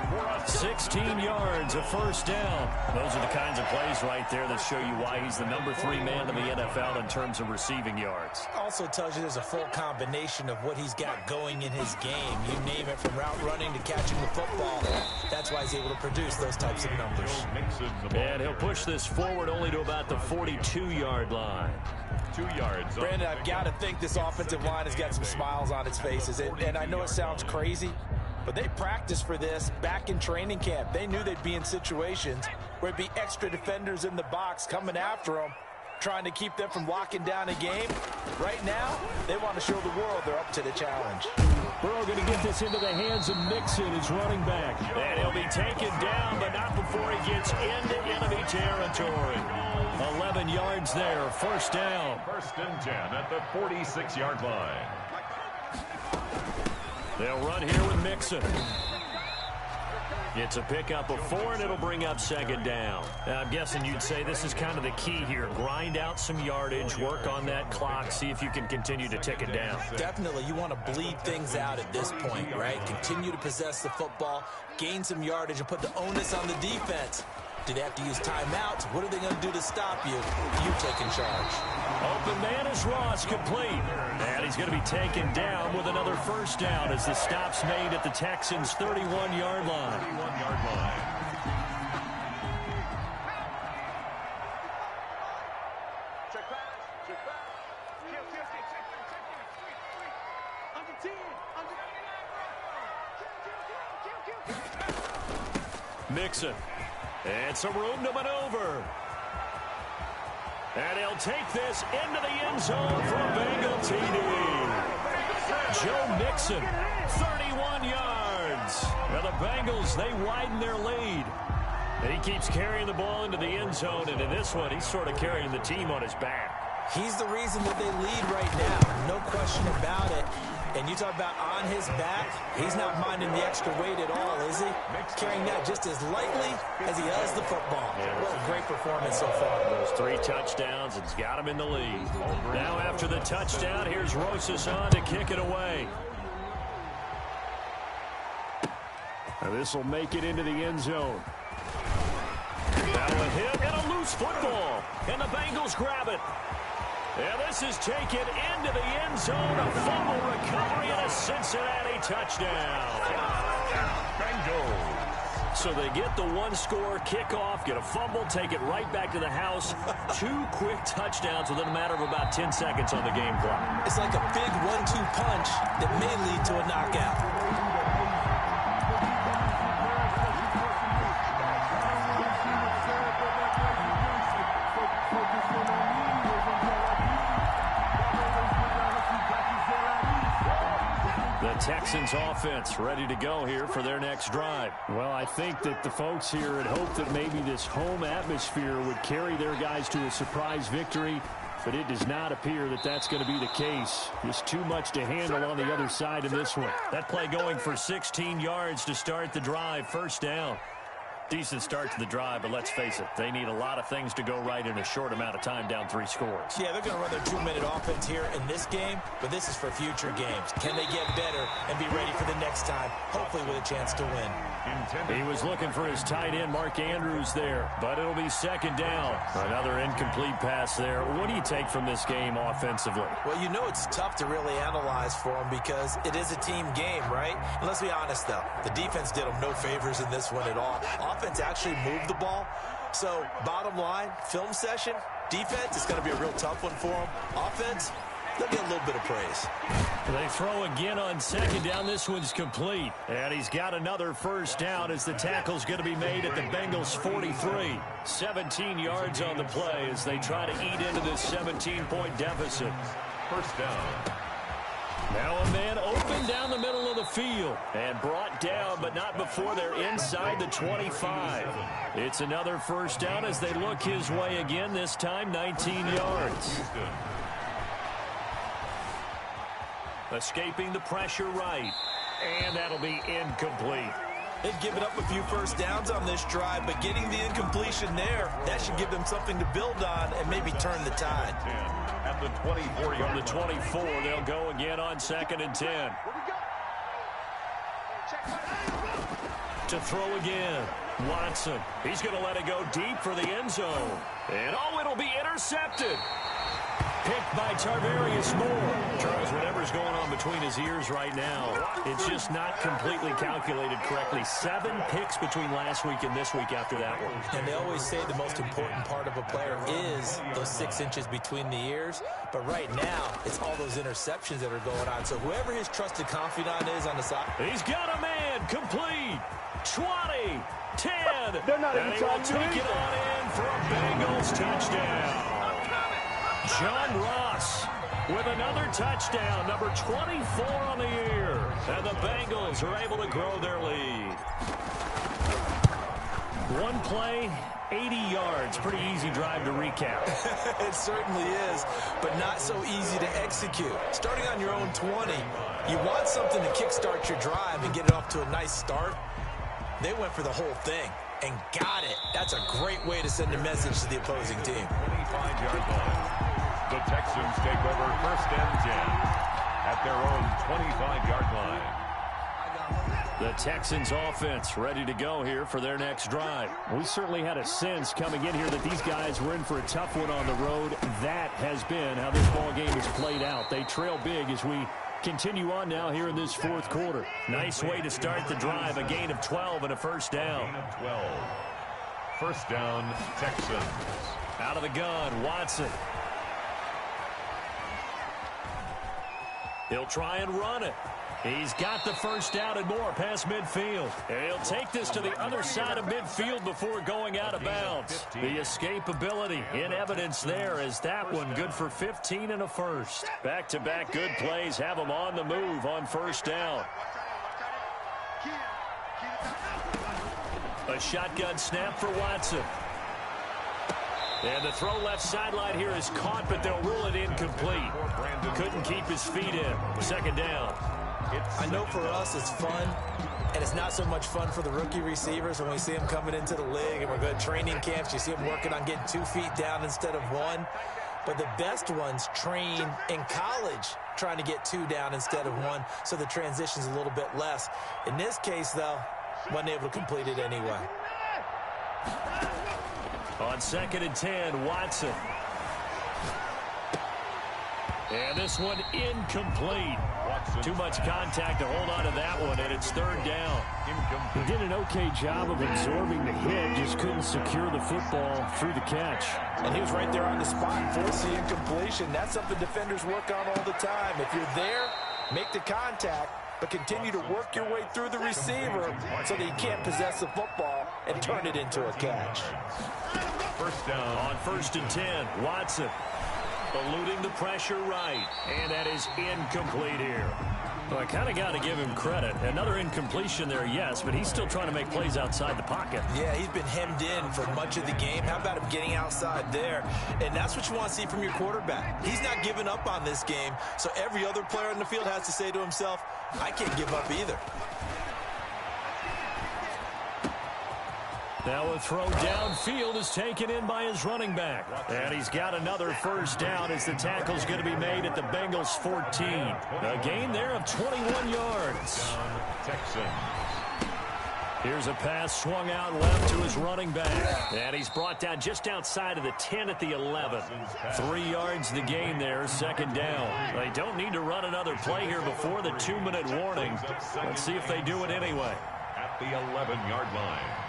16 yards, a first down. Those are the kinds of plays right there that show you why he's the number 3 man in the NFL in terms of receiving yards. Also tells you there's a full combination of what he's got going in his game. You name it, from route running to catching the football. That's why he's able to produce those types of numbers. And he'll push this forward only to about the 42-yard line. 2 yards. Brandon, I've got to think this offensive line has got some smiles on its faces. And I know it sounds crazy, but they practiced for this back in training camp. They knew they'd be in situations where it'd be extra defenders in the box coming after them, trying to keep them from locking down a game. Right now, they want to show the world they're up to the challenge. Burrow going to get this into the hands of Mixon, his running back. And he'll be taken down, but not before he gets into enemy territory. 11 yards there, first down. 1st and 10 at the 46-yard line. They'll run here with Mixon. It's a pickup of 4, and it'll bring up 2nd down. Now, I'm guessing you'd say this is kind of the key here. Grind out some yardage, work on that clock, see if you can continue to tick it down. Definitely, you want to bleed things out at this point, right? Continue to possess the football, gain some yardage, and put the onus on the defense. Do they have to use timeouts? What are they going to do to stop you? You taking charge. Open man is Ross, complete. And he's going to be taken down with another first down as the stop's made at the Texans' 31-yard line. 31-yard line. Mixon. And some room to maneuver. And he'll take this into the end zone for a Bengal TD. Joe Mixon, 31 yards. Now the Bengals, they widen their lead. And he keeps carrying the ball into the end zone, and in this one, he's sort of carrying the team on his back. He's the reason that they lead right now. No question about it. And you talk about on his back, he's not minding the extra weight at all, is he? Carrying that just as lightly as he does the football. What a great performance so far. Those 3 touchdowns, it's got him in the lead. Now after the touchdown, here's Rosas on to kick it away. Now this will make it into the end zone. Now a hit and a loose football. And the Bengals grab it. Yeah, this is taken into the end zone. A fumble recovery and a Cincinnati touchdown. Bengals. So they get the 1-score kickoff, get a fumble, take it right back to the house. 2 quick touchdowns within a matter of about 10 seconds on the game clock. It's like a big 1-2 punch that may lead to a knockout. Texans offense ready to go here for their next drive. Well, I think that the folks here had hoped that maybe this home atmosphere would carry their guys to a surprise victory, but it does not appear that that's going to be the case. Just too much to handle on the other side of this one. That play going for 16 yards to start the drive, first down. Decent start to the drive, but let's face it, they need a lot of things to go right in a short amount of time, down 3 scores. Yeah, they're going to run their 2-minute offense here in this game, but this is for future games. Can they get better and be ready for the next time, hopefully with a chance to win? He was looking for his tight end, Mark Andrews, there, but it'll be 2nd down. Another incomplete pass there. What do you take from this game offensively? Well, you know it's tough to really analyze for them because it is a team game, right? And let's be honest, though. The defense did them no favors in this one at all. Offense actually moved the ball. So, bottom line, film session, defense, it's going to be a real tough one for them. Offense, they'll get a little bit of praise. They throw again on 2nd down. This one's complete. And he's got another first down as the tackle's going to be made at the Bengals' 43. 17 yards on the play as they try to eat into this 17-point deficit. First down. Now a man open down the middle of the field and brought down, but not before they're inside the 25. It's another first down as they look his way again, this time 19 yards. Escaping the pressure right, and that'll be incomplete. They've given up a few first downs on this drive, but getting the incompletion there, that should give them something to build on and maybe turn the tide. At the 24 From the 24, they'll go again on 2nd and 10. To throw again. Watson. He's going to let it go deep for the end zone. And, it'll be intercepted. Picked by Tarvarius Moore. Charles, whatever's going on between his ears right now, it's just not completely calculated correctly. 7 picks between last week and this week after that one. And they always say the most important part of a player is those 6 inches between the ears. But right now, it's all those interceptions that are going on. So whoever his trusted confidant is on the side. He's got a man. Complete. 20. 10. They're not and even he will trying to do take it anything. on in for a Bengals touchdown. John Ross with another touchdown, number 24 on the year. And the Bengals are able to grow their lead. One play, 80 yards. Pretty easy drive to recap. It certainly is, but not so easy to execute. Starting on your own 20, you want something to kickstart your drive and get it off to a nice start. They went for the whole thing and got it. That's a great way to send a message to the opposing team. 25-yard line. The Texans take over 1st and 10 at their own 25-yard line. The Texans offense ready to go here for their next drive. We certainly had a sense coming in here that these guys were in for a tough one on the road. That has been how this ball game has played out. They trail big as we continue on now here in this 4th quarter. Nice way to start the drive. A gain of 12 and a first down. Gain of 12. First down, Texans. Out of the gun, Watson. He'll try and run it. He's got the first down and more past midfield. And he'll take this to the other side of midfield before going out of bounds. The escapability in evidence there as that one good for 15 and a first. Back-to-back good plays have him on the move on first down. A shotgun snap for Watson. And the throw left sideline here is caught, but they'll rule it incomplete. Couldn't keep his feet in. Second down. I know for us it's fun, and it's not so much fun for the rookie receivers when we see them coming into the league and we're going to training camps. You see them working on getting 2 feet down instead of 1. But the best ones train in college trying to get 2 down instead of 1, so the transition's a little bit less. In this case, though, wasn't able to complete it anyway. On 2nd and 10, Watson. And this one incomplete. Too much contact to hold on to that one, and it's 3rd down. He did an okay job of absorbing the hit, just couldn't secure the football through the catch. And he was right there on the spot, force the incompletion. That's something defenders work on all the time. If you're there, make the contact, but continue to work your way through the receiver so that you can't possess the football and turn it into a catch. First down. On 1st and 10, Watson. Eluding the pressure right. And that is incomplete here. Well, I kind of got to give him credit. Another incompletion there, yes, but he's still trying to make plays outside the pocket. Yeah, he's been hemmed in for much of the game. How about him getting outside there? And that's what you want to see from your quarterback. He's not giving up on this game, so every other player on the field has to say to himself, I can't give up either. Now a throw downfield is taken in by his running back. And he's got another first down as the tackle's going to be made at the Bengals 14. A gain there of 21 yards. Texans. Here's a pass swung out left to his running back. And he's brought down just outside of the 10 at the 11. 3 yards the gain there, 2nd down. They don't need to run another play here before the 2-minute warning. Let's see if they do it anyway. At the 11-yard line.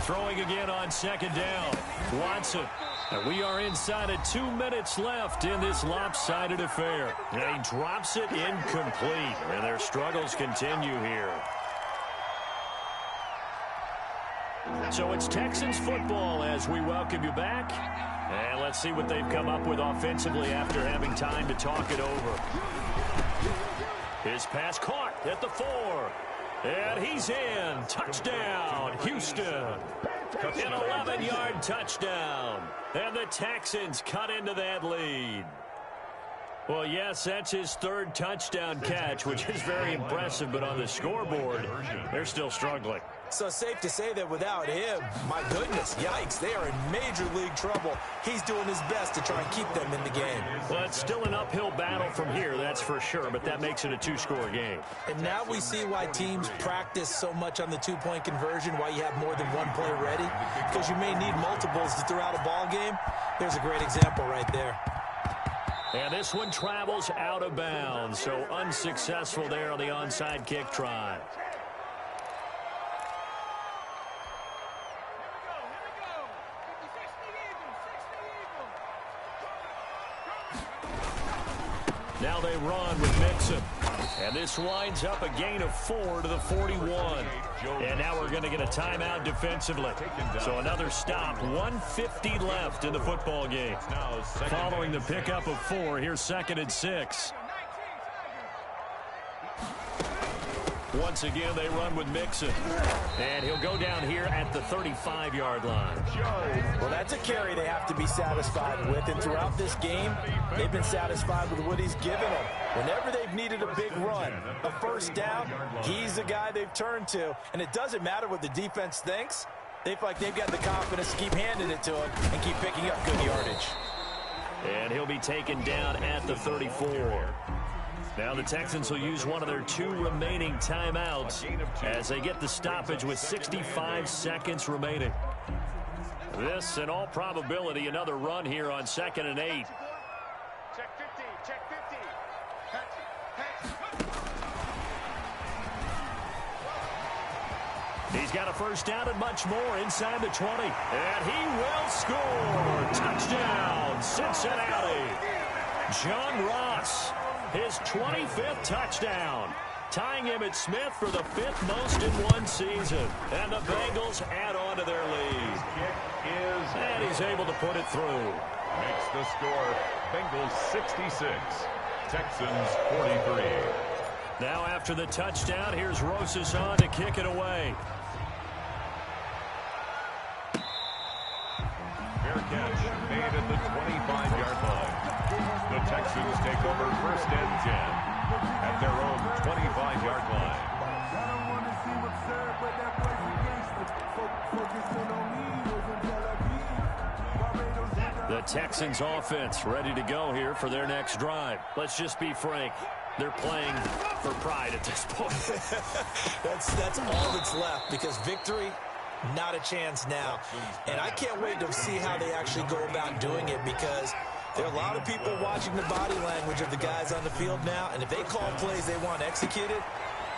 Throwing again on 2nd down. Watson. And we are inside of 2 minutes left in this lopsided affair. And he drops it incomplete. And their struggles continue here. So it's Texans football as we welcome you back. And let's see what they've come up with offensively after having time to talk it over. His pass caught at the 4. And he's in. Touchdown, Houston. An 11-yard touchdown. And the Texans cut into that lead. Well, yes, that's his third touchdown catch, which is very impressive, but on the scoreboard, they're still struggling. So safe to say that without him, my goodness, yikes, they are in major league trouble. He's doing his best to try and keep them in the game. Well, it's still an uphill battle from here, that's for sure, but that makes it a two-score game. And now we see why teams practice so much on the two-point conversion, why you have more than one play ready, because you may need multiples to throw out a ball game. There's a great example right there. And this one travels out of bounds, so unsuccessful there on the onside kick try. Now they run with Mixon. And this winds up a gain of 4 to the 41. And now we're going to get a timeout defensively. So another stop, 1:50 left in the football game. Following the pickup of 4, here's 2nd and 6. Once again, they run with Mixon. And he'll go down here at the 35-yard line. Well, that's a carry they have to be satisfied with. And throughout this game, they've been satisfied with what he's given them. Whenever they've needed a big run, a first down, he's the guy they've turned to. And it doesn't matter what the defense thinks. They feel like they've got the confidence to keep handing it to him and keep picking up good yardage. And he'll be taken down at the 34. Now the Texans will use one of their 2 remaining timeouts as they get the stoppage with 65 seconds remaining. This, in all probability, another run here on 2nd and 8. Check 50, check 50. He's got a first down and much more inside the 20. And he will score. Touchdown, Cincinnati. John Ross, his 25th touchdown, tying him at Smith for the 5th most in one season. And the Bengals add on to their lead. And he's able to put it through. Makes the score Bengals 66, Texans 43. Now after the touchdown, here's Rosas on to kick it away. Fair catch made at the 25-yard line. The Texans take over 1st and 10 at their own 25-yard line. I don't want to seem absurd, but that boy's a gangster. Focusing on me wasn't Tel Aviv. The Texans offense ready to go here for their next drive. Let's just be frank. They're playing for pride at this point. That's all that's left, because victory, not a chance now. And I can't wait to see how they actually go about doing it, because there are a lot of people watching the body language of the guys on the field now, and if they call plays they want executed,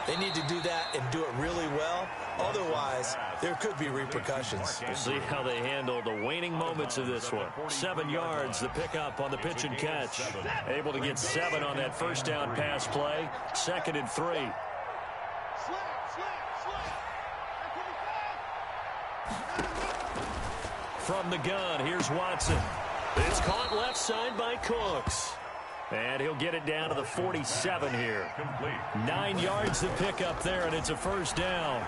they need to do that and do it really well. Otherwise, there could be repercussions. We'll see how they handle the waning moments of this one. 7 yards, the pickup on the pitch and catch. Able to get 7 on that first down pass play. 2nd and 3. From the gun, here's Watson. It's caught left side by Cooks. And he'll get it down to the 47 here. 9 yards to pick up there, and it's a first down.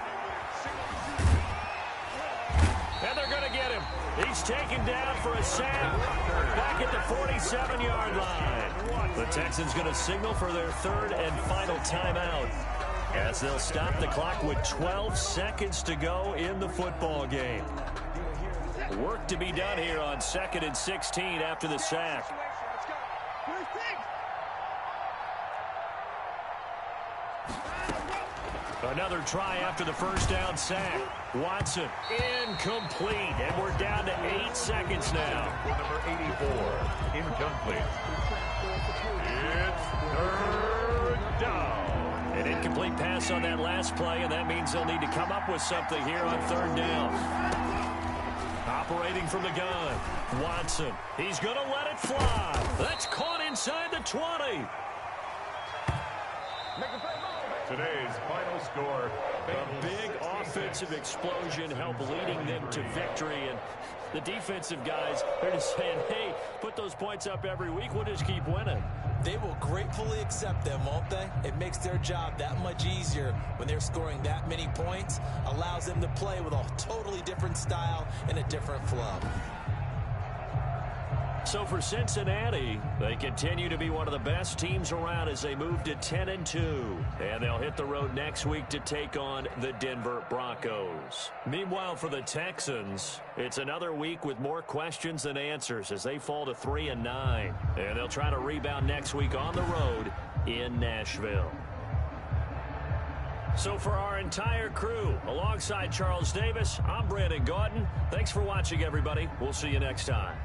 And they're going to get him. He's taken down for a sack back at the 47-yard line. The Texans going to signal for their 3rd and final timeout, as they'll stop the clock with 12 seconds to go in the football game. Work to be done here on 2nd and 16 after the sack. Another try after the first down sack. Watson incomplete, and we're down to 8 seconds now. Number 84, incomplete. It's 3rd down. An incomplete pass on that last play, and that means they'll need to come up with something here on 3rd down. Operating from the gun, Watson. He's going to let it fly. That's caught inside the 20. Today's final score. A big offensive explosion helped leading them to victory. And the defensive guys, they're just saying, hey, put those points up every week. We'll just keep winning. They will gratefully accept them, won't they? It makes their job that much easier when they're scoring that many points. Allows them to play with a totally different style and a different flow. So for Cincinnati, they continue to be one of the best teams around as they move to 10-2. And they'll hit the road next week to take on the Denver Broncos. Meanwhile, for the Texans, it's another week with more questions than answers as they fall to 3-9. And they'll try to rebound next week on the road in Nashville. So for our entire crew, alongside Charles Davis, I'm Brandon Gaudin. Thanks for watching, everybody. We'll see you next time.